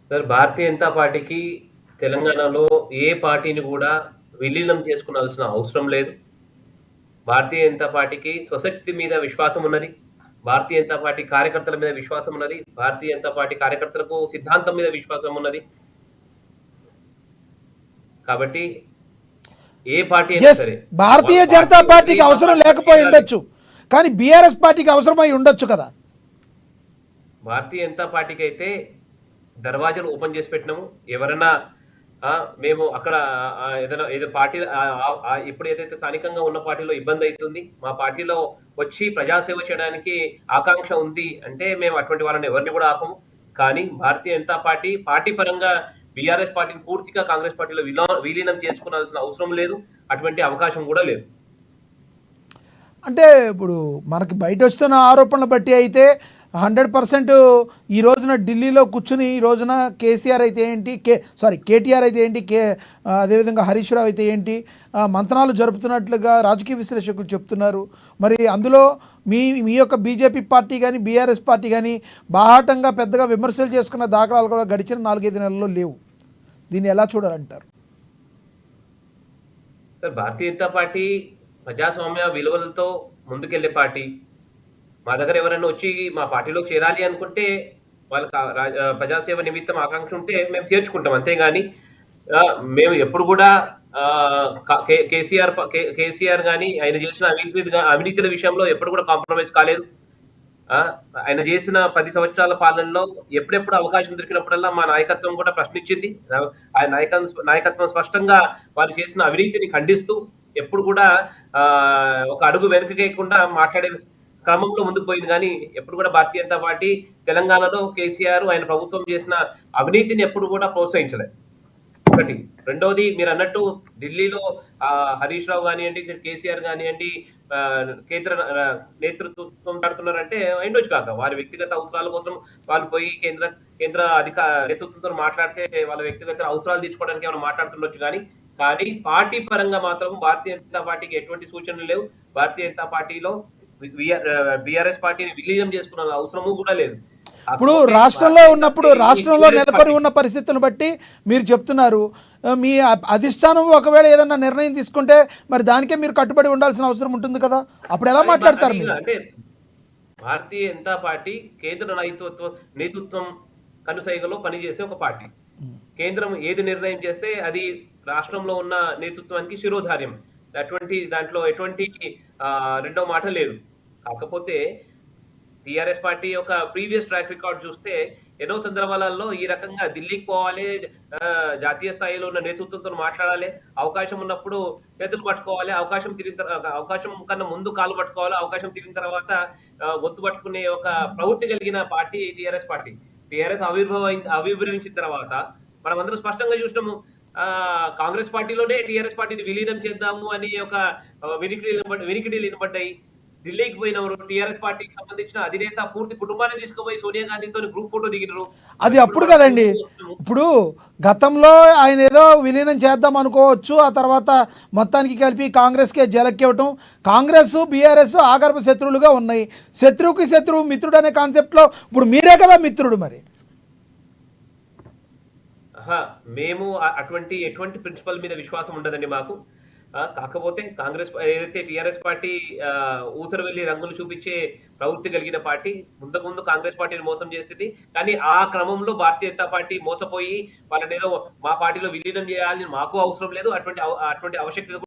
Sir Bharatiya Janata పార్టీకి తెలంగాణలో ఏ పార్టీని గూడా విలీనం చేసుకోవాల్సిన అవసరం లేదు. భారతీయ జనతా పార్టీకి స్వశక్తి మీద విశ్వాసం ఉన్నది. భారతీయ జనతా పార్టీ కార్యకర్తల మీద విశ్వాసం ఉన్నది. భారతీయ జనతా పార్టీ కార్యకర్తలకు సిద్ధాంతం మీద విశ్వాసం ఉన్నది. కాబట్టి ఏ పార్టీ అయినా ఎస్, సరే భారతీయ జనతా పార్టీకి అవసరం లేకపోయి ఉండొచ్చు, కానీ బీఆర్ఎస్ పార్టీకి అవసరమై ఉండొచ్చు కదా. భారతీయ జనతా పార్టీకి అయితే దర్వాజాలు ఓపెన్ చేసి పెట్టినాము. ఎవరన్నా మేము అక్కడ ఏదైనా ఏదో పార్టీ ఇప్పుడు ఏదైతే స్థానికంగా ఉన్న పార్టీలో ఇబ్బంది అవుతుంది, మా పార్టీలో వచ్చి ప్రజాసేవ చేయడానికి ఆకాంక్ష ఉంది అంటే మేము అటువంటి వాళ్ళని ఎవరిని కూడా ఆపము. కానీ భారతీయ జనతా పార్టీ పార్టీ పరంగా బీఆర్ఎస్ పార్టీని పూర్తిగా కాంగ్రెస్ పార్టీలో విలీనం చేసుకోవాల్సిన అవసరం లేదు. అటువంటి అవకాశం కూడా లేదు. అంటే ఇప్పుడు మనకి బయట వస్తున్న ఆరోపణలు బట్టి అయితే 100% ఈ రోజున ఢిల్లీలో కూర్చుని ఈ రోజున కేసీఆర్ అయితే ఏంటి, కేటీఆర్ అయితే ఏంటి, అదేవిధంగా హరీష్ రావు అయితే ఏంటి, మంతనాలు జరుపుతున్నట్లుగా రాజకీయ విశ్లేషకులు చెప్తున్నారు. మరి అందులో మీ యొక్క బీజేపీ పార్టీ కానీ బీఆర్ఎస్ పార్టీ కానీ బాహాటంగా పెద్దగా విమర్శలు చేసుకున్న దాఖలాలు కూడా గడిచిన 4-5 నెలల్లో లేవు. దీన్ని ఎలా చూడాలంటారు? సార్ భారతీయ జనతా పార్టీ ప్రజాస్వామ్య విలువలతో ముందుకెళ్లే పార్టీ. మా దగ్గర ఎవరైనా వచ్చి మా పార్టీలో చేరాలి అనుకుంటే వాళ్ళకి ప్రజాసేవ నిమిత్తం ఆకాంక్ష ఉంటే మేము చేర్చుకుంటాం. అంతేగాని మేము ఎప్పుడు కూడా కేసీఆర్ గాని ఆయన చేసిన అవినీతుల విషయంలో ఎప్పుడు కూడా కాంప్రమైజ్ కాలేదు. ఆయన చేసిన 10 సంవత్సరాల పాలనలో ఎప్పుడెప్పుడు అవకాశం దొరికినప్పుడల్లా మా నాయకత్వం కూడా ప్రశ్నించింది. ఆయన నాయకత్వం స్పష్టంగా వారు చేసిన అవినీతిని ఖండిస్తూ ఎప్పుడు కూడా ఒక అడుగు వెనుకకేయకుండా మాట్లాడే క్రమంలో ముందుకు పోయింది. కానీ ఎప్పుడు కూడా భారతీయ జనతా పార్టీ తెలంగాణలో కేసీఆర్ ఆయన ప్రభుత్వం చేసిన అవినీతిని ఎప్పుడు కూడా ప్రోత్సహించలేదు. ఒకటి. రెండోది మీరు అన్నట్టు ఢిల్లీలో హరీష్ రావు కానివ్వండి, కేసీఆర్ కానివ్వండి, కేంద్ర నేతృత్వం పెడుతున్నారంటే అయిండొచ్చు కాక వారి వ్యక్తిగత అవసరాల కోసం వాళ్ళు పోయి కేంద్ర నేతృత్వంతో మాట్లాడితే వాళ్ళ వ్యక్తిగత అవసరాలు తీర్చుకోవడానికి ఏమైనా మాట్లాడుతుండొచ్చు. కానీ పార్టీ పరంగా మాత్రం భారతీయ జనతా పార్టీకి ఎటువంటి సూచనలు లేవు. భారతీయ జనతా పార్టీలో బీఆర్ఎస్ పార్టీని విలీనం చేసుకున్న అవసరము కూడా లేదు. ఇప్పుడు రాష్ట్రంలో ఉన్నప్పుడు రాష్ట్రంలో నెలకొని ఉన్న పరిస్థితులను బట్టి మీరు చెప్తున్నారు, మీ అధిష్టానం ఒకవేళ ఏదన్నా నిర్ణయం తీసుకుంటే మరి దానికే మీరు కట్టుబడి ఉండాల్సిన అవసరం ఉంటుంది కదా. అప్పుడు ఎలా మాట్లాడతారు మీరు? అంటే భారతీయ జనతా పార్టీ కేంద్ర నేతృత్వం కనుసైగలో పనిచేసే ఒక పార్టీ. కేంద్రం ఏది నిర్ణయం చేస్తే అది రాష్ట్రంలో ఉన్న నేతృత్వానికి శిరోధార్యం. దాంట్లో ఎటువంటి రెండో మాట లేదు. కాకపోతే టిఆర్ఎస్ పార్టీ యొక్క ప్రీవియస్ ట్రాక్ రికార్డ్ చూస్తే ఎన్నో సందర్భాలలో ఈ రకంగా ఢిల్లీకి పోవాలి, జాతీయ స్థాయిలో ఉన్న నేతృత్వంతో మాట్లాడాలి, అవకాశం ఉన్నప్పుడు చేతులు పట్టుకోవాలి, అవకాశం కన్నా ముందు కాలు పట్టుకోవాలి, అవకాశం తిరిగిన తర్వాత గొంతు పట్టుకునే ఒక ప్రవృత్తి కలిగిన పార్టీ టిఆర్ఎస్ పార్టీ. టిఆర్ఎస్ ఆవిర్భవించిన తర్వాత మనం అందరూ స్పష్టంగా చూసినాము. కాంగ్రెస్ పార్టీలోనే టిఆర్ఎస్ పార్టీని విలీనం చేద్దాము అని ఒక వినికిడీలు వినబడ్డాయి. ఢిల్లీకి పోయినವರು టిఆర్ఎస్ పార్టీకి సంబంధించిన అధినేత పూర్తి కుటుంబాన్ని తీసుకుపోయి సోనియా గాంధీతో గ్రూప్ ఫోటో దిగినారు. అది అప్పుడు కదండి. ఇప్పుడు గతంలో ఆయన ఏదో విలీనం చేద్దాం అనుకోవచ్చు, ఆ తర్వాత మొత్తానికి కలిపి కాంగ్రెస్కే జలక్కివ్వటం. కాంగ్రెస్ బీఆర్ఎస్ ఆగర్భ శత్రువులుగా ఉన్నాయి. శత్రువుకి శత్రువు మిత్రుడు అనే కాన్సెప్ట్లో ఇప్పుడు మీరే కదా మిత్రుడు. మరి మేము ఎటువంటి ప్రిన్సిపల్ మీద విశ్వాసం ఉండదండి మాకు. కాకపోతే ఏదైతే టిఆర్ఎస్ పార్టీ ఊసరు వెళ్లి రంగులు చూపించే ప్రవృత్తి కలిగిన పార్టీ ముందు కాంగ్రెస్ పార్టీని మోసం చేసింది. కానీ ఆ క్రమంలో భారతీయ జనతా పార్టీ మోసపోయి వాళ్ళని ఏదో మా పార్టీలో విలీనం చేయాలని మాకు అవసరం లేదు. అటువంటి ఆవశ్యకత